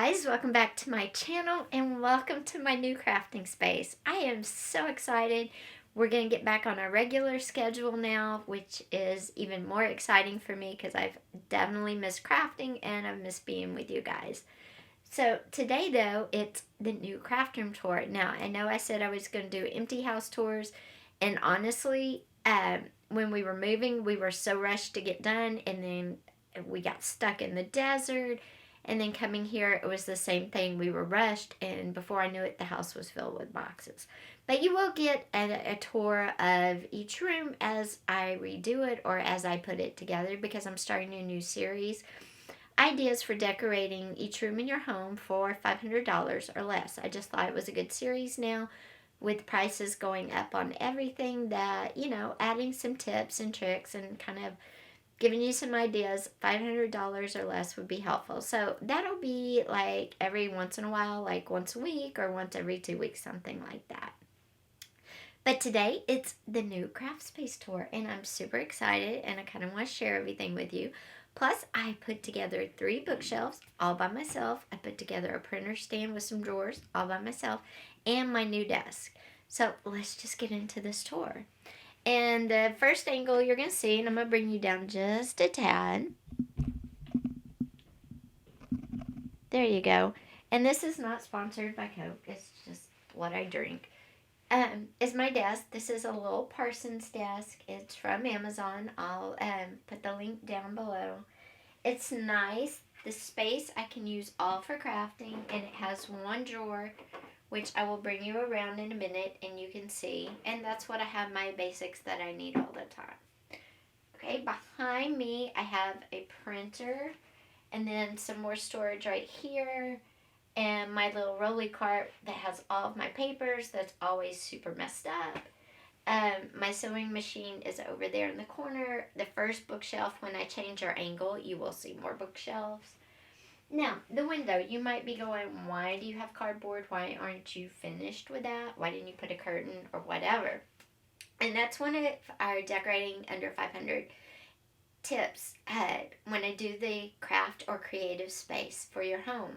guys, welcome back to my channel and welcome to my new crafting space. I am so excited. We're going to get back on our regular schedule now, which is even more exciting for me because I've definitely missed crafting and I've missed being with you guys. So today though, it's the new craft room tour. Now, I know I said I was going to do empty house tours, and honestly, when we were moving, we were so rushed to get done, and then we got stuck in the desert. And then coming here, it was the same thing. We were rushed, and before I knew it, the house was filled with boxes. But you will get a tour of each room as I redo it or as I put it together, because I'm starting a new series. Ideas for decorating each room in your home for $500 or less. I just thought it was a good series now, with prices going up on everything, that, adding some tips and tricks and kind of giving you some ideas. $500 or less would be helpful. So that'll be like every once in a while, like once a week or once every 2 weeks, something like that. But today it's the new craft space tour, and I'm super excited, and I kind of want to share everything with you. Plus, I put together 3 bookshelves all by myself. I put together a printer stand with some drawers all by myself, and my new desk. So let's just get into this tour. And the first angle you're going to see, and I'm going to bring you down just a tad. There you go. And this is not sponsored by Coke. It's just what I drink. Is my desk. This is a little Parsons desk. It's from Amazon. I'll put the link down below. It's nice. The space I can use all for crafting, and it has one drawer, which I will bring you around in a minute and you can see. And that's what I have my basics that I need all the time. Okay, behind me I have a printer, and then some more storage right here, and my little rolly cart that has all of my papers that's always super messed up. My sewing machine is over there in the corner. The first bookshelf, when I change our angle, you will see more bookshelves. Now, the window, you might be going, why do you have cardboard? Why aren't you finished with that? Why didn't you put a curtain or whatever? And that's one of our decorating under 500 tips when I do the craft or creative space for your home.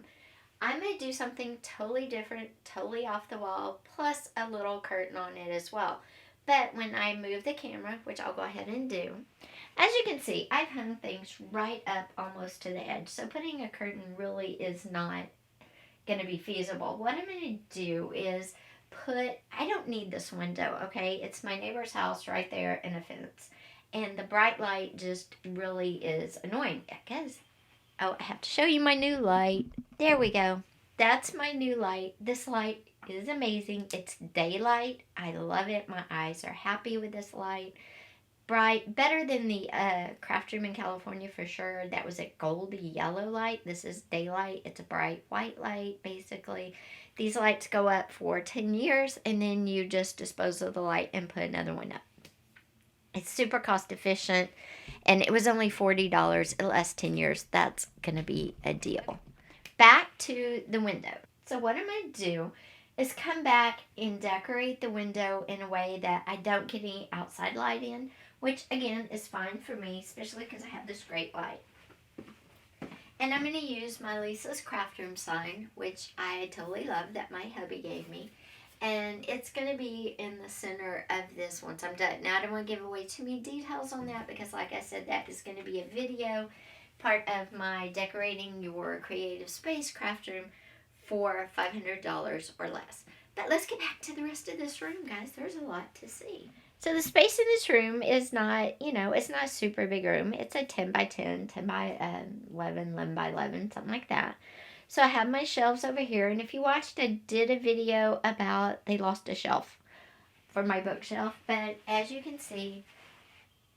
I may do something totally different, totally off the wall, plus a little curtain on it as well. But when I move the camera, which I'll go ahead and do, as you can see, I've hung things right up almost to the edge. So putting a curtain really is not going to be feasible. What I'm going to do is I don't need this window, okay? It's my neighbor's house right there and a fence. And the bright light just really is annoying. Because, I have to show you my new light. There we go. That's my new light. This light is amazing. It's daylight. I love it. My eyes are happy with this light. Bright, better than the craft room in California for sure. That was a goldy yellow light. This is daylight. It's a bright white light, basically. These lights go up for 10 years, and then you just dispose of the light and put another one up. It's super cost efficient, and it was only $40. It lasts 10 years. That's going to be a deal. Back to the window. So what I'm going to do is come back and decorate the window in a way that I don't get any outside light in, which again is fine for me, especially because I have this great light. And I'm going to use my Lisa's Craft Room sign, which I totally love, that my hubby gave me. And it's going to be in the center of this once I'm done. Now, I don't want to give away too many details on that because, like I said, that is going to be a video, part of my decorating your creative space craft room for $500 or less. But let's get back to the rest of this room, guys. There's a lot to see. So the space in this room is not, it's not a super big room. It's a 10 by 10, 10 by 11, 11 by 11, something like that. So I have my shelves over here. And if you watched, I did a video about they lost a shelf for my bookshelf. But as you can see,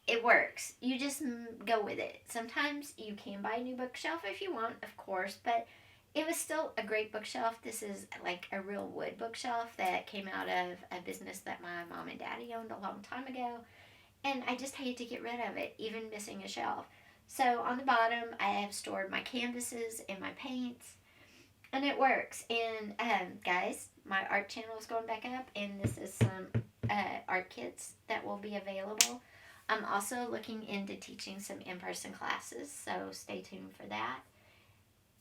it works. You just go with it. Sometimes you can buy a new bookshelf if you want, of course, but it was still a great bookshelf. This is like a real wood bookshelf that came out of a business that my mom and daddy owned a long time ago. And I just hate to get rid of it, even missing a shelf. So on the bottom, I have stored my canvases and my paints. And it works. And guys, my art channel is going back up. And this is some art kits that will be available. I'm also looking into teaching some in-person classes. So stay tuned for that.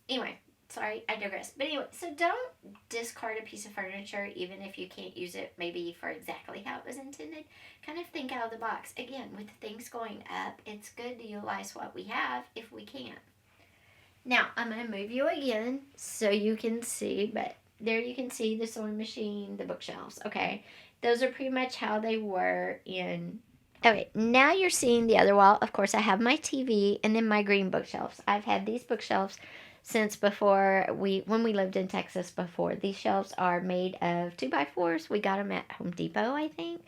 Anyway. sorry, I digress. But anyway, so don't discard a piece of furniture even if you can't use it maybe for exactly how it was intended. Kind of think out of the box. Again, with things going up, it's good to utilize what we have if we can. Now, I'm going to move you again so you can see, but there you can see the sewing machine, the bookshelves, okay? Those are pretty much how they were in... Okay, now you're seeing the other wall. Of course, I have my TV and then my green bookshelves. I've had these bookshelves since before when we lived in Texas before. These shelves are made of 2x4s. We got them at Home Depot, I think.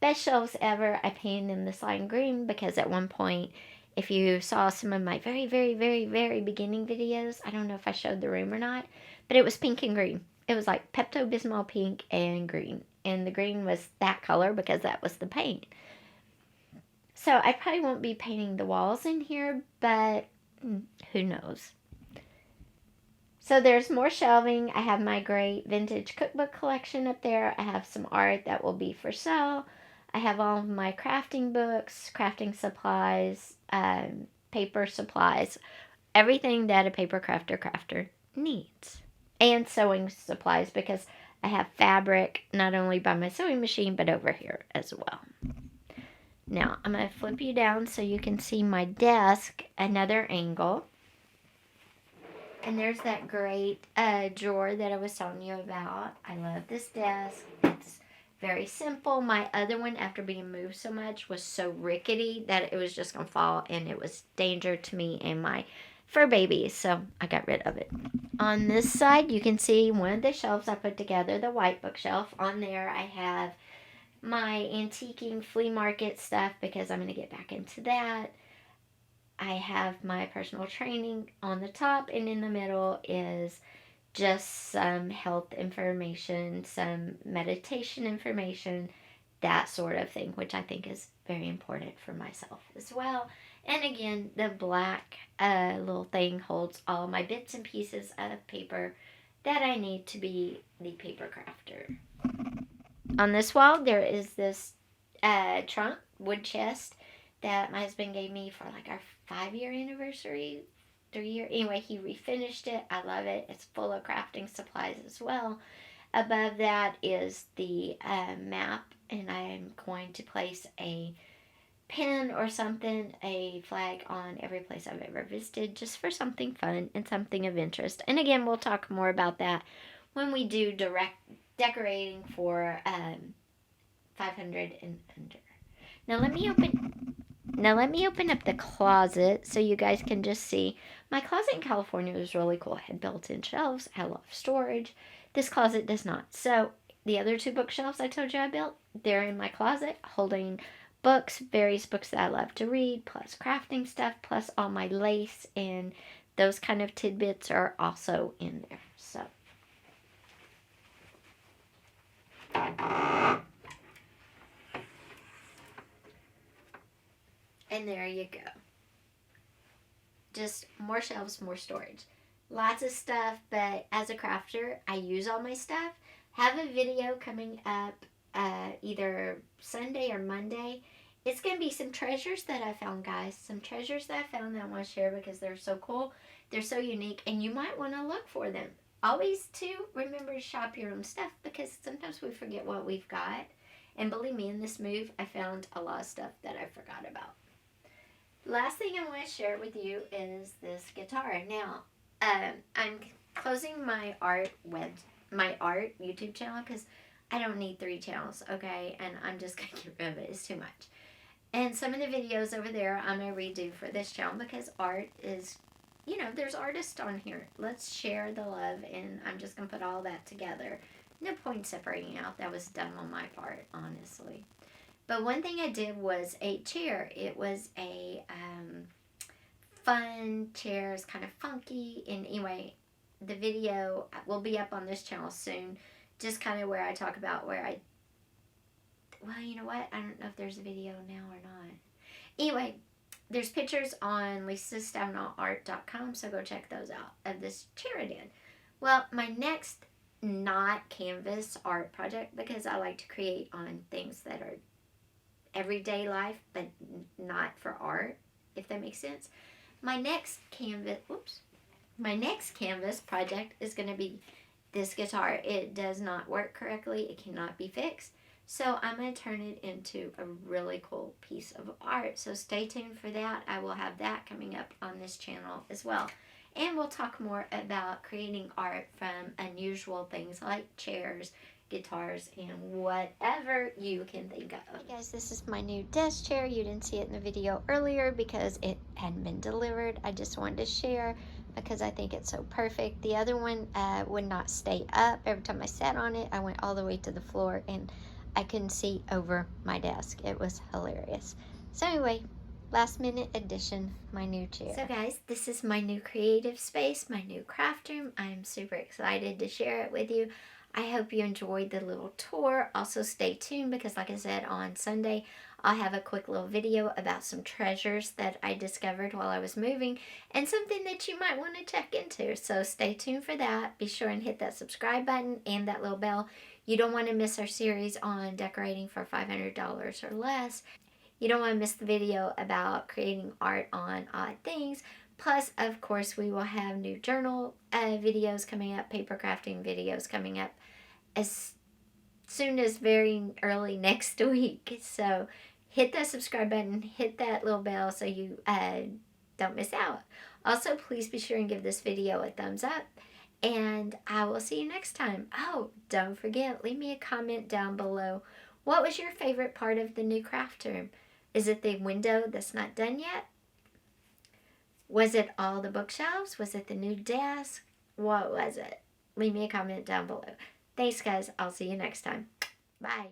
Best shelves ever. I painted them this lime green because at one point, if you saw some of my very, very, very, very beginning videos, I don't know if I showed the room or not, but it was pink and green. It was like Pepto-Bismol pink and green. And the green was that color because that was the paint. So I probably won't be painting the walls in here, but who knows. So there's more shelving. I have my great vintage cookbook collection up there. I have some art that will be for sale. I have all of my crafting books, crafting supplies, paper supplies, everything that a paper crafter needs. And sewing supplies because I have fabric not only by my sewing machine but over here as well. Now, I'm going to flip you down so you can see my desk, another angle. And there's that great drawer that I was telling you about. I love this desk. It's very simple. My other one, after being moved so much, was so rickety that it was just going to fall. And it was danger to me and my fur babies. So I got rid of it. On this side, you can see one of the shelves I put together, the white bookshelf. On there, I have my antiquing flea market stuff because I'm going to get back into that. I have my personal training on the top, and in the middle is just some health information, some meditation information, that sort of thing, which I think is very important for myself as well. And again, the black little thing holds all my bits and pieces of paper that I need to be the paper crafter. On this wall, there is this trunk, wood chest, that my husband gave me for like our 5-year anniversary, 3-year. Anyway, he refinished it. I love it. It's full of crafting supplies as well. Above that is the map, and I am going to place a pin or something, a flag on every place I've ever visited, just for something fun and something of interest. And again, we'll talk more about that when we do decorating for 500 and under. Now let me open up the closet so you guys can just see. My closet in California was really cool. It had built-in shelves, had a lot of storage. This closet does not. So the other 2 bookshelves I told you I built, they're in my closet holding books, various books that I love to read, plus crafting stuff, plus all my lace and those kind of tidbits are also in there. So and there you go. Just more shelves, more storage. Lots of stuff, but as a crafter, I use all my stuff. Have a video coming up either Sunday or Monday. It's going to be some treasures that I found, guys. Some treasures that I found that I want to share because they're so cool. They're so unique, and you might want to look for them. Always, too, remember to shop your own stuff because sometimes we forget what we've got. And believe me, in this move, I found a lot of stuff that I forgot about. Last thing I want to share with you is this guitar. Now, I'm closing my art YouTube channel because I don't need 3 channels, okay? And I'm just going to get rid of it. It's too much. And some of the videos over there I'm going to redo for this channel because art is, there's artists on here. Let's share the love, and I'm just going to put all that together. No point separating out. That was dumb on my part, honestly. But one thing I did was a chair. It was a fun chair. It's kind of funky. And anyway, the video will be up on this channel soon. Just kind of where I talk about well, you know what? I don't know if there's a video now or not. Anyway, there's pictures on lisastavenotart.com, so go check those out of this chair I did. Well, my next not canvas art project, because I like to create on things that are everyday life, but not for art, if that makes sense. My next canvas, My next canvas project is going to be this guitar. It does not work correctly. It cannot be fixed. So I'm going to turn it into a really cool piece of art. So stay tuned for that. I will have that coming up on this channel as well. And we'll talk more about creating art from unusual things like chairs, guitars, and whatever you can think of. Hey guys, this is my new desk chair. You didn't see it in the video earlier because it hadn't been delivered. I just wanted to share because I think it's so perfect. The other one would not stay up. Every time I sat on it, I went all the way to the floor and I couldn't see over my desk. It was hilarious. So anyway, last minute addition, my new chair. So guys, this is my new creative space, my new craft room. I'm super excited to share it with you. I hope you enjoyed the little tour. Also stay tuned because like I said, on Sunday, I'll have a quick little video about some treasures that I discovered while I was moving and something that you might want to check into. So stay tuned for that. Be sure and hit that subscribe button and that little bell. You don't want to miss our series on decorating for $500 or less. You don't want to miss the video about creating art on odd things. Plus, of course, we will have new journal videos coming up, paper crafting videos coming up as soon as very early next week. So hit that subscribe button, hit that little bell so you don't miss out. Also, please be sure and give this video a thumbs up. And I will see you next time. Oh, don't forget, leave me a comment down below. What was your favorite part of the new craft room? Is it the window that's not done yet? Was it all the bookshelves? Was it the new desk? What was it? Leave me a comment down below. Thanks, guys. I'll see you next time. Bye.